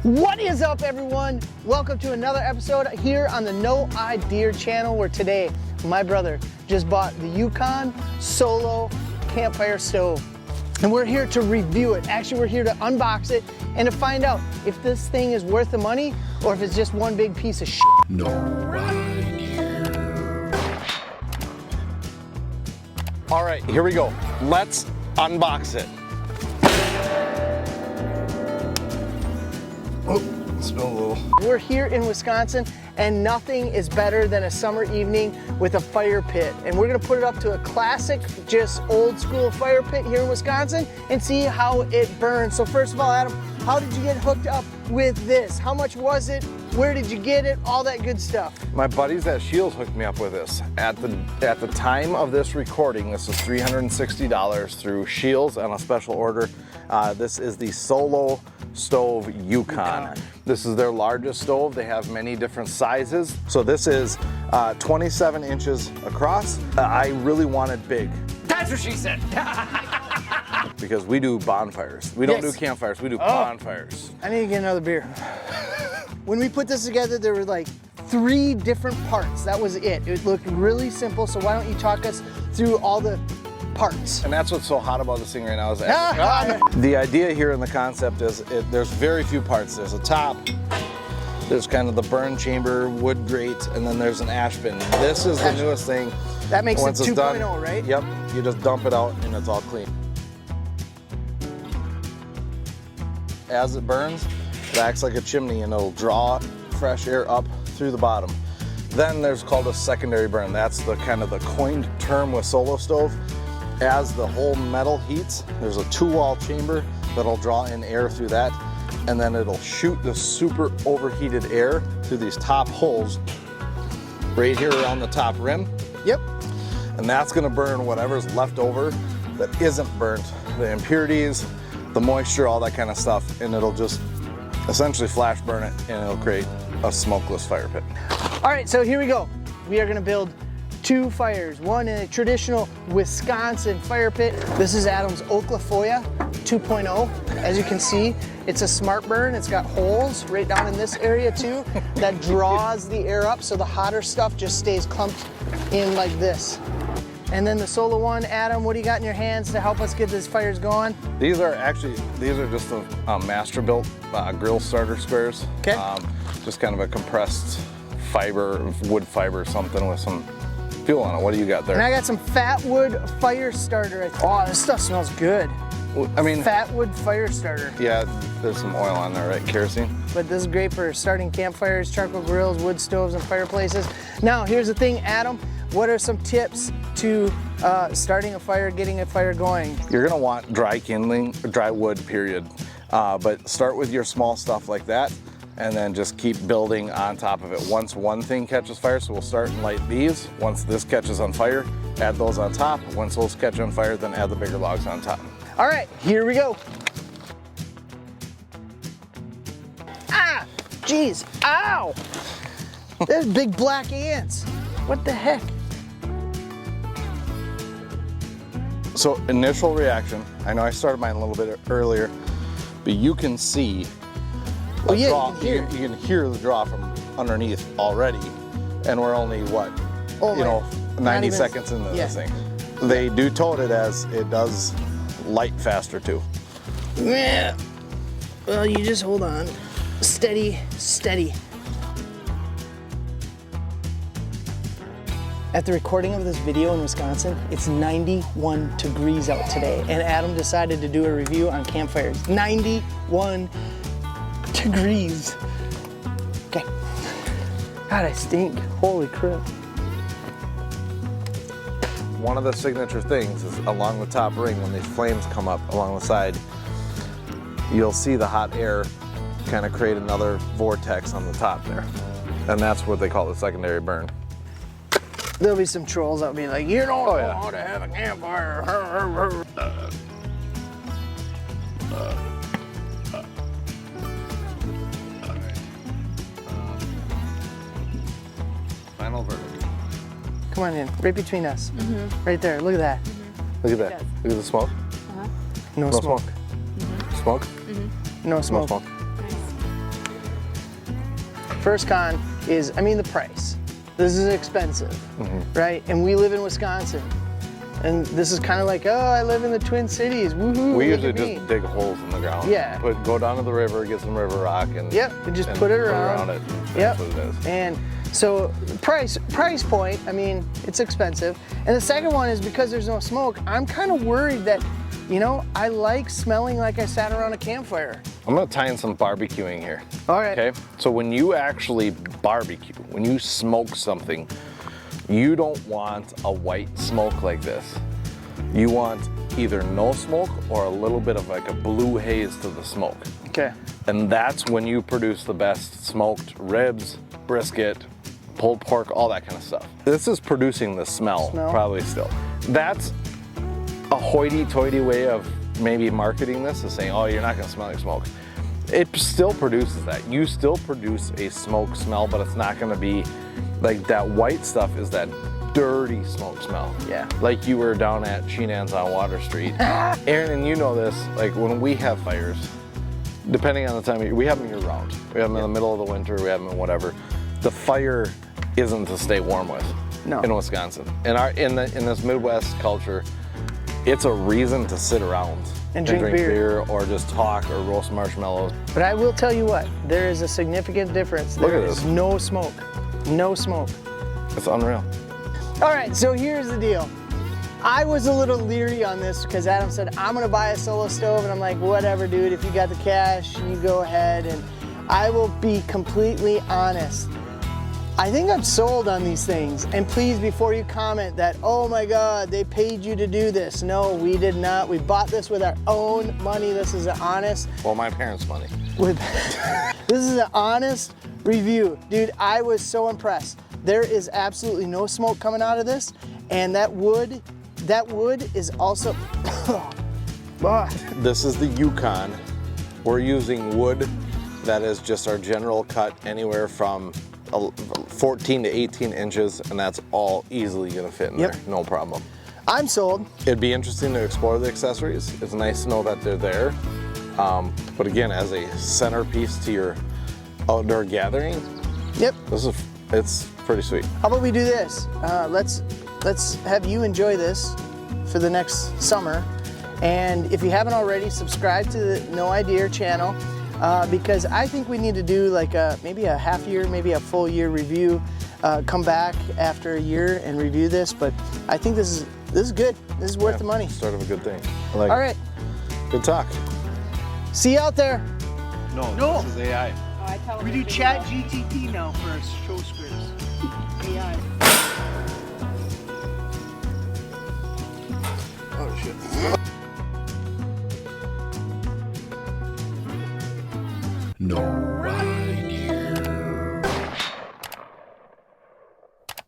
What is up, everyone? Welcome to another episode here on the No Idea channel, where today my brother just bought the Yukon Solo campfire stove, and we're here to review it. Actually, we're here to unbox it and to find out if this thing is worth the money or if it's just one big piece of shit. No idea. All right, here we go. Let's unbox it. Oh, smell a little. We're here in Wisconsin, and nothing is better than a summer evening with a fire pit. And we're gonna put it up to a classic, just old school fire pit here in Wisconsin and see how it burns. So first of all, Adam, how did you get hooked up with this? How much was it? Where did you get it? All that good stuff. My buddies at Shields hooked me up with this. At the time of this recording, this was $360 through Shields on a special order. This is the Solo Stove Yukon. This is their largest stove. They have many different sizes. So this is 27 inches across. I really wanted big. That's what she said. Because we do bonfires. We don't do campfires, we do bonfires. I need to get another beer. When we put this together, there were like 3 different parts. That was it. It looked really simple. So why don't you talk us through all the parts? And that's what's so hot about this thing right now is the idea here in the concept is there's very few parts. There's a top, there's kind of the burn chamber, wood grate, and then there's an ash bin. This is the newest thing. That makes Once it it's 2.0, done, right? Yep, you just dump it out and it's all clean. As it burns, it acts like a chimney and it'll draw fresh air up through the bottom. Then there's called a secondary burn. That's the kind of the coined term with Solo Stove. As the whole metal heats, there's a 2-wall chamber that'll draw in air through that, and then it'll shoot the super overheated air through these top holes right here around the top rim. Yep. And that's gonna burn whatever's left over that isn't burnt, the impurities, the moisture, all that kind of stuff, and it'll just essentially flash burn it, and it'll create a smokeless fire pit. All right, so here we go. We are gonna build 2 fires, one in a traditional Wisconsin fire pit. This is Adam's Oklafoya 2.0. As you can see, it's a smart burn. It's got holes right down in this area too that draws the air up, so the hotter stuff just stays clumped in like this. And then the Solo one, Adam, what do you got in your hands to help us get these fires going? These are just the master built grill starter squares. Okay. Just kind of a compressed fiber, wood fiber, something with some fuel on it. What do you got there? And I got some fat wood fire starter. Oh, this stuff smells good. I mean, Fat wood fire starter. yeah, there's some oil on there, right? Kerosene? But this is great for starting campfires, charcoal grills, wood stoves, and fireplaces. Now, here's the thing, Adam. What are some tips to starting a fire, getting a fire going? You're gonna want dry kindling, dry wood, period. But start with your small stuff like that, and then just keep building on top of it. Once one thing catches fire, so we'll start and light these. Once this catches on fire, add those on top. Once those catch on fire, then add the bigger logs on top. All right, here we go. Ah, geez, ow. There's big black ants. What the heck? So initial reaction, I know I started mine a little bit earlier, but you can see Oh, yeah, draw, you you can hear the draw from underneath already, and we're only what, Oh, you know, 90 even- seconds into yeah. this thing. They do tote it as it does light faster too. Yeah. Well, you just hold on. Steady, steady. At the recording of this video in Wisconsin, it's 91 degrees out today, and Adam decided to do a review on campfires. 91 degrees. Okay. God, I stink. Holy crap. One of the signature things is along the top ring, when these flames come up along the side, you'll see the hot air kind of create another vortex on the top there. And that's what they call the secondary burn. There'll be some trolls that'll be like, you don't know yeah. how to have a campfire. Final verdict. Come on in, right between us. Right there, look at that. Look at that. Look at the smoke. No No smoke. smoke. Smoke? No No smoke. smoke. first con is, I mean, the price. This is expensive, right? And we live in Wisconsin. And this is kind of like, oh, I live in the Twin Cities, woohoo, We look usually at me. just dig holes in the ground. Yeah. Go down to the river, get some river rock, and and just put it around. it. Yep. That's what it is. And so price point, I mean, it's expensive. And the second one is because there's no smoke, I'm kind of worried that, you know, I like smelling like I sat around a campfire. I'm gonna tie in some barbecuing here. All right. Okay. So when you actually barbecue, when you smoke something, you don't want a white smoke like this. You want either no smoke or a little bit of like a blue haze to the smoke. Okay. And that's when you produce the best smoked ribs, brisket, pulled pork, all that kind of stuff. This is producing the smell. Probably still. That's a hoity-toity way of maybe marketing this, is saying, oh, you're not gonna smell like smoke. It still produces that. You still produce a smoke smell, but it's not gonna be like that white stuff is that dirty smoke smell. Yeah. Like you were down at Sheenan's on Water Street. Aaron, and you know this, like when we have fires, depending on the time of year, we have them year round. We have them in the middle of the winter, we have them in whatever. The fire isn't to stay warm with in Wisconsin. In this Midwest culture, it's a reason to sit around and drink beer or just talk or roast marshmallows. But I will tell you what, there is a significant difference. There is no smoke. No smoke. It's unreal. All right, so here's the deal. I was a little leery on this because Adam said, I'm gonna buy a solo stove, and I'm like, whatever, dude, if you got the cash, you go ahead. And I will be completely honest. I think I'm sold on these things. And please, before you comment that, oh my God, they paid you to do this. No, we did not. We bought this with our own money. This is an honest. Well, my parents' money. This is an honest review. Dude, I was so impressed. There is absolutely no smoke coming out of this. And that wood is also, This is the Yukon. We're using wood that is just our general cut, anywhere from 14 to 18 inches, and that's all easily gonna fit in there, no problem. I'm sold. It'd be interesting to explore the accessories. It's nice to know that they're there. But again, as a centerpiece to your outdoor gathering, it's pretty sweet. How about we do this? Let's have you enjoy this for the next summer. And if you haven't already, subscribe to the No Idea channel. Because I think we need to do like maybe a half year, maybe a full year review. Come back after a year and review this. But I think this is good. This is worth the money. Start of a good thing. All right. Good talk. See you out there. No, this is AI. We do Chat GTP now for our show scripts. AI. Oh shit. No.